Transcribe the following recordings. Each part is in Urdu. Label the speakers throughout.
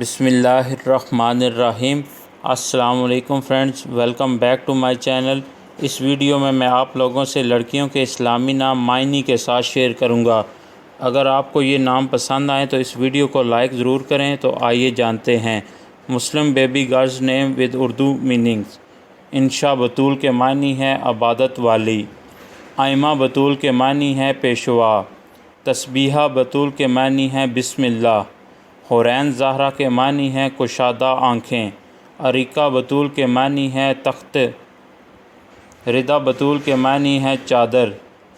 Speaker 1: بسم اللہ الرحمن الرحیم۔ السلام علیکم friends, welcome back to my channel. اس ویڈیو میں آپ لوگوں سے لڑکیوں کے اسلامی نام معنی کے ساتھ شیئر کروں گا۔ اگر آپ کو یہ نام پسند آئیں تو اس ویڈیو کو لائک ضرور کریں۔ تو آئیے جانتے ہیں۔ Muslim baby girls name with Urdu meanings. انشا بطول کے معنی ہے عبادت والی۔ آئمہ بطول کے معنی ہے پیشوا۔ تسبیحہ بطول کے معنی ہے بسم اللہ۔ حورین زہرا کے معنی ہے کشادہ آنکھیں۔ عریقہ بطول کے معنی ہے تخت۔ ردا بطول کے معنی ہے چادر۔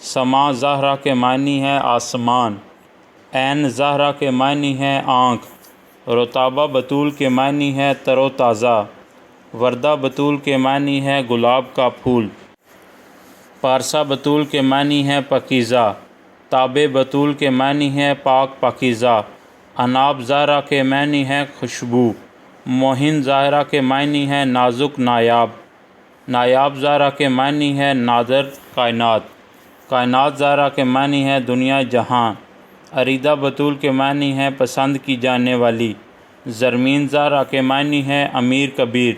Speaker 1: سما زہرا کے معنی ہے آسمان۔ عین زہرا کے معنی ہے آنکھ۔ رطابہ بطول کے معنی ہے تر و تازہ۔ وردہ بطول کے معنی ہے گلاب کا پھول۔ پارسا بطول کے معنی ہے پاکیزہ۔ تابع بطول کے معنی ہے پاک پاکیزہ۔ عناب زہرا کے معنی ہے خوشبو۔ موہن زہرا کے معنی ہے نازک نایاب۔ نایاب زہرا کے معنی ہے نادر کائنات۔ کائنات زہرا کے معنی ہے دنیا جہاں۔ عریدہ بطول کے معنی ہے پسند کی جانے والی۔ زرمین زہرا کے معنی ہے امیر کبیر۔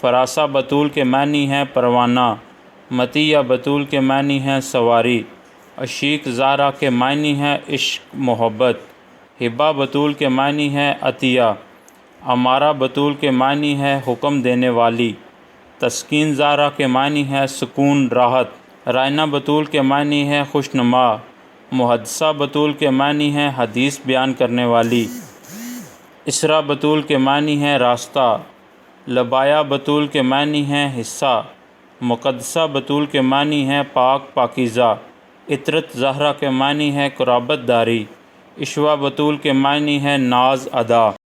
Speaker 1: فراسہ بطول کے معنی ہے پروانہ۔ مطیہ بطول کے معنی ہے سواری۔ عشیق زہرا کے معنی ہے عشق محبت۔ ہبہ بطول کے معنی ہے عطیہ۔ امارہ بطول کے معنی ہے حکم دینے والی۔ تسکین زہرا کے معنی ہے سکون راحت۔ رائنہ بطول کے معنی ہے خوشنما۔ محدثہ بطول کے معنی ہے حدیث بیان کرنے والی۔ اسرا بطول کے معنی ہے راستہ۔ لبایا بطول کے معنی ہے حصہ۔ مقدسہ بطول کے معنی ہے پاک پاکیزہ۔ عطرت زہرا کے معنی ہے قرابت داری۔ عشوہ بطول کے معنی ہے ناز ادا۔